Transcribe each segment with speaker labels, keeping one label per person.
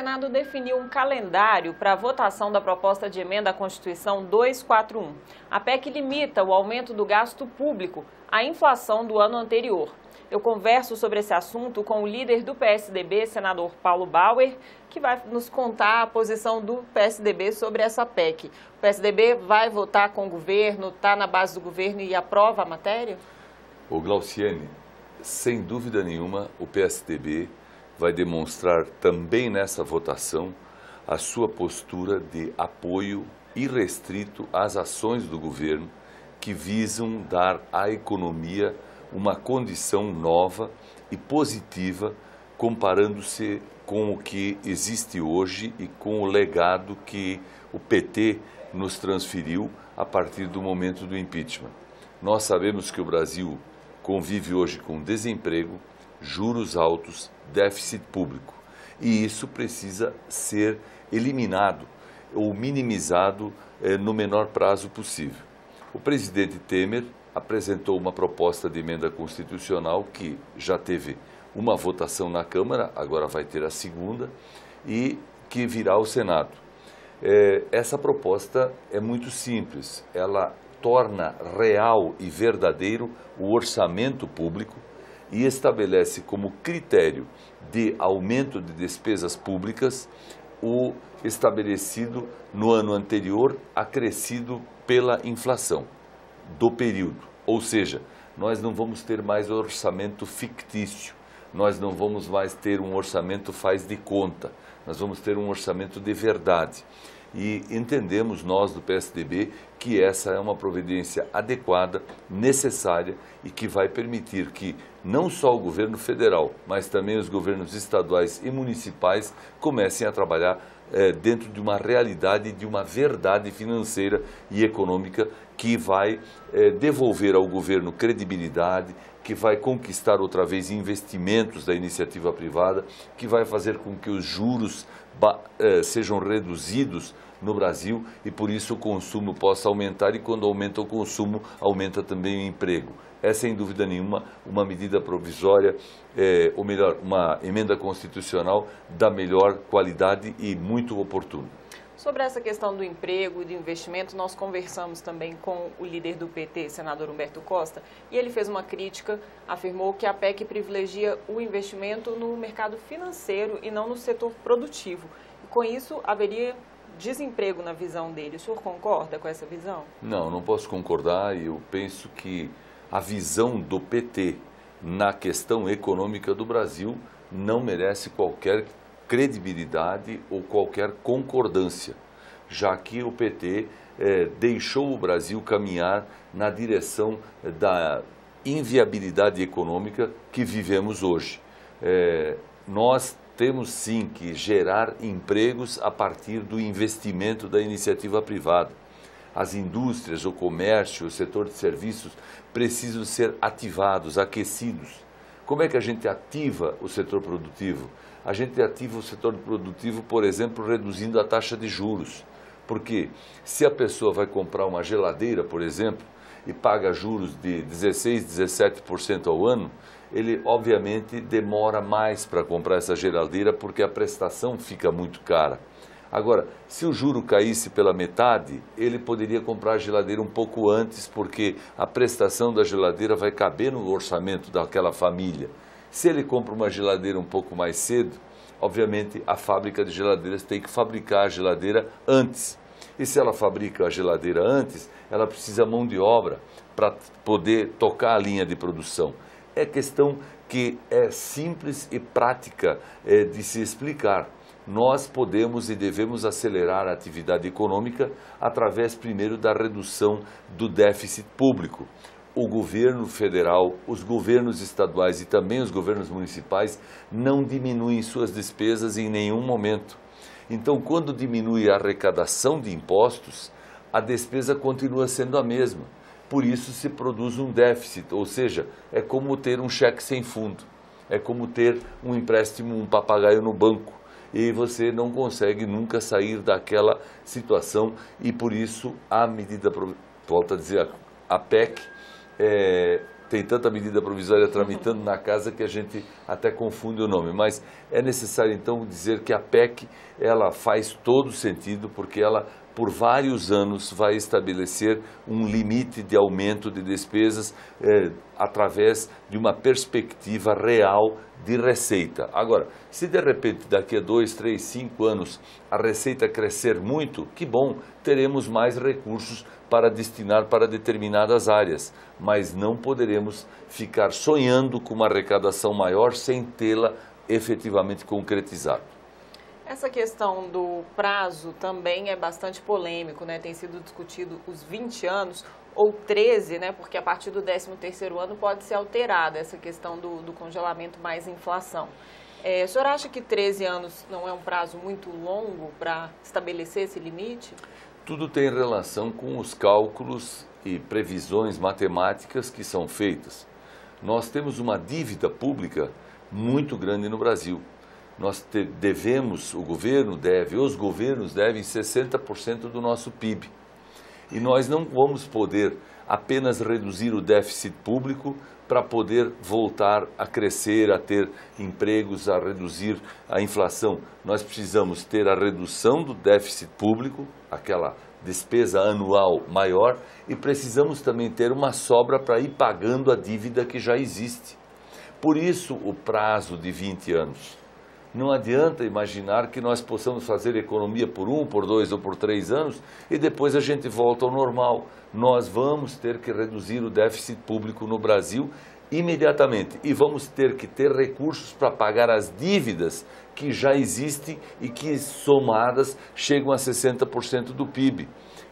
Speaker 1: Senado definiu um calendário para a votação da proposta de emenda à Constituição 241. A PEC limita o aumento do gasto público à inflação do ano anterior. Eu converso sobre esse assunto com o líder do PSDB, senador Paulo Bauer, que vai nos contar a posição do PSDB sobre essa PEC. O PSDB vai votar com o governo, está na base do governo e aprova a matéria?
Speaker 2: Ô Glauciane, sem dúvida nenhuma, o PSDB vai demonstrar também nessa votação a sua postura de apoio irrestrito às ações do governo que visam dar à economia uma condição nova e positiva, comparando-se com o que existe hoje e com o legado que o PT nos transferiu a partir do momento do impeachment. Nós sabemos que o Brasil convive hoje com desemprego, juros altos, déficit público. E isso precisa ser eliminado ou minimizado no menor prazo possível. O presidente Temer apresentou uma proposta de emenda constitucional que já teve uma votação na Câmara, agora vai ter a segunda, e que virá ao Senado. Essa proposta é muito simples, ela torna real e verdadeiro o orçamento público e estabelece como critério de aumento de despesas públicas o estabelecido no ano anterior, acrescido pela inflação do período. Ou seja, nós não vamos ter mais orçamento fictício, nós não vamos mais ter um orçamento faz de conta, nós vamos ter um orçamento de verdade. E entendemos nós do PSDB que essa é uma providência adequada, necessária e que vai permitir que não só o governo federal, mas também os governos estaduais e municipais comecem a trabalhar dentro de uma realidade, de uma verdade financeira e econômica que vai devolver ao governo credibilidade, que vai conquistar outra vez investimentos da iniciativa privada, que vai fazer com que os juros sejam reduzidos no Brasil e por isso o consumo possa aumentar e quando aumenta o consumo, aumenta também o emprego. É sem dúvida nenhuma uma medida provisória, ou melhor, uma emenda constitucional da melhor qualidade e muito oportuna.
Speaker 1: Sobre essa questão do emprego e do investimento, nós conversamos também com o líder do PT, senador Humberto Costa, e ele fez uma crítica, afirmou que a PEC privilegia o investimento no mercado financeiro e não no setor produtivo. E com isso, haveria desemprego na visão dele. O senhor concorda com essa visão?
Speaker 2: Não posso concordar e eu penso que a visão do PT na questão econômica do Brasil não merece qualquer credibilidade ou qualquer concordância, já que o PT deixou o Brasil caminhar na direção da inviabilidade econômica que vivemos hoje. Nós temos sim que gerar empregos a partir do investimento da iniciativa privada. As indústrias, o comércio, o setor de serviços precisam ser ativados, aquecidos. Como é que a gente ativa o setor produtivo? A gente ativa o setor produtivo, por exemplo, reduzindo a taxa de juros. Porque se a pessoa vai comprar uma geladeira, por exemplo, e paga juros de 16%, 17% ao ano, ele obviamente demora mais para comprar essa geladeira porque a prestação fica muito cara. Agora, se o juro caísse pela metade, ele poderia comprar a geladeira um pouco antes porque a prestação da geladeira vai caber no orçamento daquela família. Se ele compra uma geladeira um pouco mais cedo, obviamente a fábrica de geladeiras tem que fabricar a geladeira antes. E se ela fabrica a geladeira antes, ela precisa de mão de obra para poder tocar a linha de produção. É questão que é simples e prática de se explicar. Nós podemos e devemos acelerar a atividade econômica através, primeiro, da redução do déficit público. O governo federal, os governos estaduais e também os governos municipais não diminuem suas despesas em nenhum momento. Então, quando diminui a arrecadação de impostos, a despesa continua sendo a mesma. Por isso se produz um déficit, ou seja, é como ter um cheque sem fundo, é como ter um empréstimo, um papagaio no banco. E você não consegue nunca sair daquela situação e por isso a medida, volto a dizer, a PEC tem tanta medida provisória tramitando na casa que a gente até confunde o nome. Mas é necessário, então, dizer que a PEC, ela faz todo sentido, porque ela, por vários anos, vai estabelecer um limite de aumento de despesas através de uma perspectiva real de receita. Agora, se de repente daqui a 2, 3, 5 anos a receita crescer muito, que bom, teremos mais recursos para destinar para determinadas áreas, mas não poderemos ficar sonhando com uma arrecadação maior sem tê-la efetivamente concretizada.
Speaker 1: Essa questão do prazo também é bastante polêmico, né? Tem sido discutido os 20 anos ou 13, né? Porque a partir do 13º ano pode ser alterada essa questão do congelamento mais inflação. O senhor acha que 13 anos não é um prazo muito longo para estabelecer esse limite?
Speaker 2: Tudo tem relação com os cálculos e previsões matemáticas que são feitas. Nós temos uma dívida pública muito grande no Brasil. Nós devemos, o governo deve, os governos devem 60% do nosso PIB. E nós não vamos poder apenas reduzir o déficit público para poder voltar a crescer, a ter empregos, a reduzir a inflação. Nós precisamos ter a redução do déficit público, aquela despesa anual maior, e precisamos também ter uma sobra para ir pagando a dívida que já existe. Por isso o prazo de 20 anos. Não adianta imaginar que nós possamos fazer economia por 1, por 2 ou por 3 anos e depois a gente volta ao normal. Nós vamos ter que reduzir o déficit público no Brasil imediatamente e vamos ter que ter recursos para pagar as dívidas que já existem e que somadas chegam a 60% do PIB.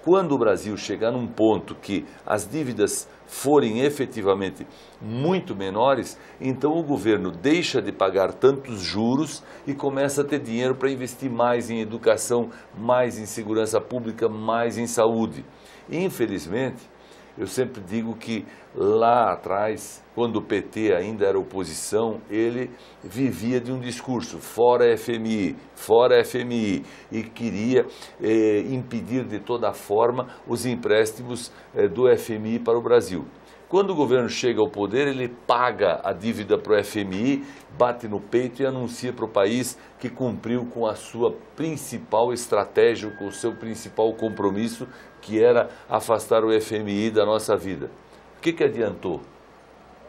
Speaker 2: Quando o Brasil chegar num ponto que as dívidas forem efetivamente muito menores, então o governo deixa de pagar tantos juros e começa a ter dinheiro para investir mais em educação, mais em segurança pública, mais em saúde. Infelizmente, eu sempre digo que lá atrás, quando o PT ainda era oposição, ele vivia de um discurso, fora FMI, e queria impedir de toda forma os empréstimos do FMI para o Brasil. Quando o governo chega ao poder, ele paga a dívida para o FMI, bate no peito e anuncia para o país que cumpriu com a sua principal estratégia, com o seu principal compromisso, que era afastar o FMI da nossa vida. O que adiantou?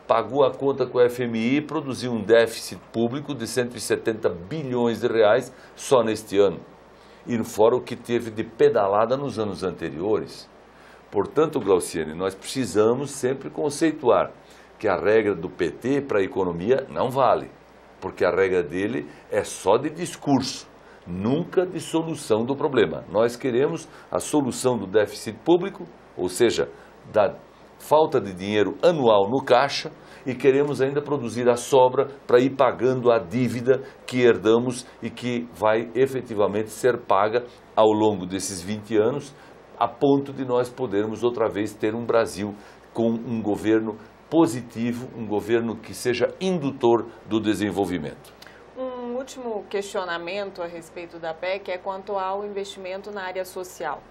Speaker 2: Pagou a conta com o FMI e produziu um déficit público de 170 bilhões de reais só neste ano. E fora o que teve de pedalada nos anos anteriores. Portanto, Glauciane, nós precisamos sempre conceituar que a regra do PT para a economia não vale, porque a regra dele é só de discurso, nunca de solução do problema. Nós queremos a solução do déficit público, ou seja, da falta de dinheiro anual no caixa, e queremos ainda produzir a sobra para ir pagando a dívida que herdamos e que vai efetivamente ser paga ao longo desses 20 anos, a ponto de nós podermos outra vez ter um Brasil com um governo positivo, um governo que seja indutor do desenvolvimento.
Speaker 1: Um último questionamento a respeito da PEC é quanto ao investimento na área social.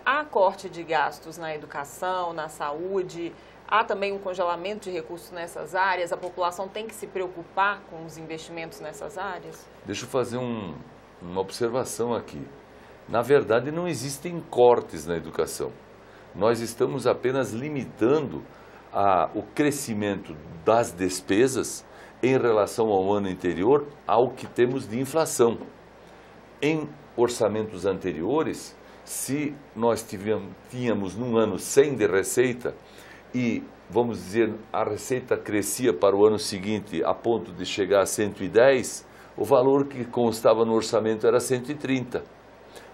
Speaker 1: Há corte de gastos na educação, na saúde, há também um congelamento de recursos nessas áreas, a população tem que se preocupar com os investimentos nessas áreas?
Speaker 2: Deixa eu fazer uma observação aqui. Na verdade, não existem cortes na educação. Nós estamos apenas limitando o crescimento das despesas em relação ao ano anterior ao que temos de inflação. Em orçamentos anteriores, se nós tínhamos num ano 100 de receita e, vamos dizer, a receita crescia para o ano seguinte a ponto de chegar a 110, o valor que constava no orçamento era 130.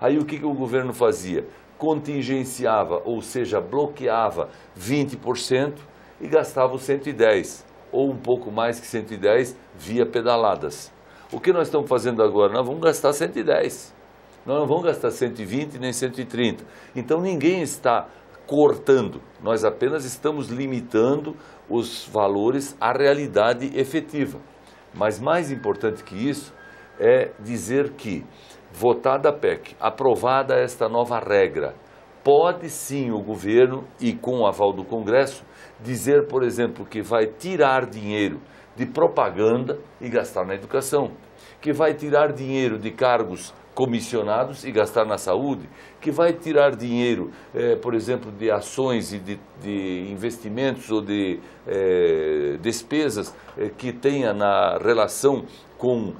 Speaker 2: Aí o que o governo fazia? Contingenciava, ou seja, bloqueava 20% e gastava os 110, ou um pouco mais que 110 via pedaladas. O que nós estamos fazendo agora? Nós vamos gastar 110, nós não vamos gastar 120 nem 130. Então ninguém está cortando, nós apenas estamos limitando os valores à realidade efetiva. Mas mais importante que isso é dizer que, votada a PEC, aprovada esta nova regra, pode sim o governo, e com o aval do Congresso, dizer, por exemplo, que vai tirar dinheiro de propaganda e gastar na educação, que vai tirar dinheiro de cargos comissionados e gastar na saúde, que vai tirar dinheiro, por exemplo, de ações e de investimentos ou de despesas que tenha na relação com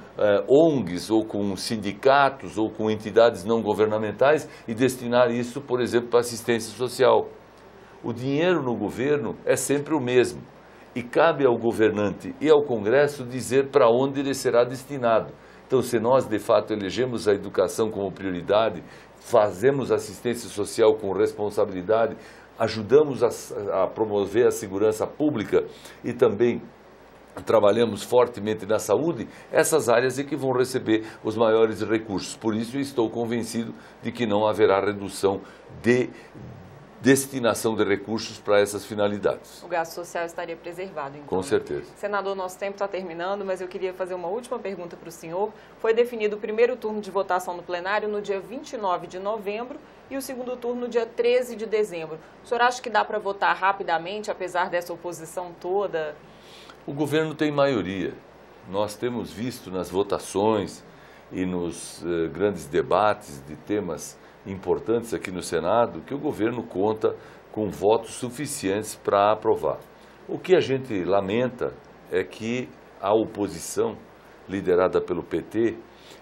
Speaker 2: ONGs ou com sindicatos ou com entidades não governamentais e destinar isso, por exemplo, para assistência social. O dinheiro no governo é sempre o mesmo e cabe ao governante e ao Congresso dizer para onde ele será destinado. Então, se nós, de fato, elegemos a educação como prioridade, fazemos assistência social com responsabilidade, ajudamos a promover a segurança pública e também trabalhamos fortemente na saúde, essas áreas é que vão receber os maiores recursos. Por isso, eu estou convencido de que não haverá redução de destinação de recursos para essas finalidades.
Speaker 1: O gasto social estaria preservado, então.
Speaker 2: Com certeza.
Speaker 1: Senador, nosso tempo está terminando, mas eu queria fazer uma última pergunta para o senhor. Foi definido o primeiro turno de votação no plenário no dia 29 de novembro e o segundo turno no dia 13 de dezembro. O senhor acha que dá para votar rapidamente, apesar dessa oposição toda?
Speaker 2: O governo tem maioria. Nós temos visto nas votações e nos grandes debates de temas importantes aqui no Senado, que o governo conta com votos suficientes para aprovar. O que a gente lamenta é que a oposição, liderada pelo PT,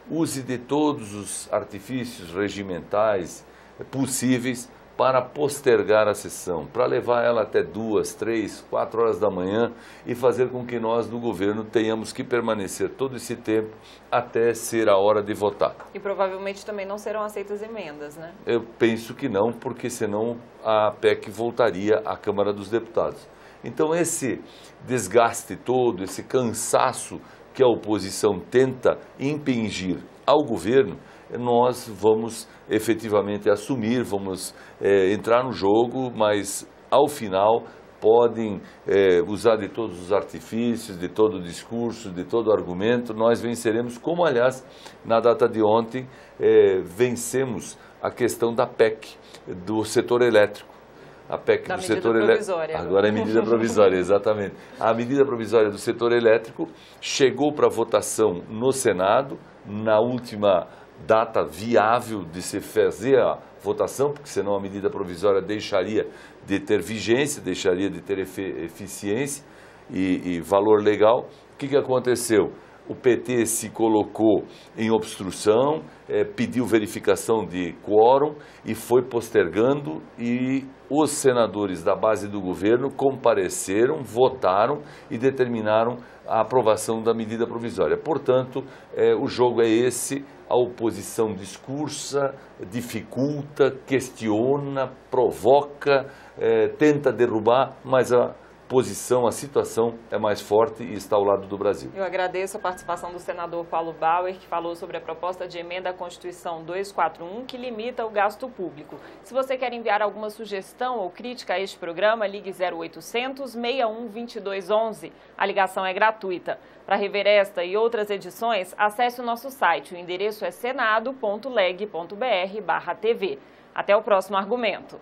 Speaker 2: use de todos os artifícios regimentais possíveis para postergar a sessão, para levar ela até 2, 3, 4 horas da manhã e fazer com que nós, do governo, tenhamos que permanecer todo esse tempo até ser a hora de votar.
Speaker 1: E provavelmente também não serão aceitas emendas, né?
Speaker 2: Eu penso que não, porque senão a PEC voltaria à Câmara dos Deputados. Então esse desgaste todo, esse cansaço que a oposição tenta impingir ao governo, nós vamos efetivamente assumir, vamos entrar no jogo, mas ao final podem usar de todos os artifícios, de todo o discurso, de todo o argumento, nós venceremos, como aliás na data de ontem vencemos a questão da PEC do setor elétrico. A PEC do setor elétrico. Agora é medida provisória, exatamente. A medida provisória do setor elétrico chegou para votação no Senado na última data viável de se fazer a votação, porque senão a medida provisória deixaria de ter vigência, deixaria de ter eficiência e valor legal. O que aconteceu? O PT se colocou em obstrução, pediu verificação de quórum e foi postergando, e os senadores da base do governo compareceram, votaram e determinaram a aprovação da medida provisória. Portanto, o jogo é esse: a oposição discursa, dificulta, questiona, provoca, tenta derrubar, mas a posição, a situação é mais forte e está ao lado do Brasil.
Speaker 1: Eu agradeço a participação do senador Paulo Bauer, que falou sobre a proposta de emenda à Constituição 241, que limita o gasto público. Se você quer enviar alguma sugestão ou crítica a este programa, ligue 0800 61 2211. A ligação é gratuita. Para rever esta e outras edições, acesse o nosso site. O endereço é senado.leg.br/tv. Até o próximo argumento.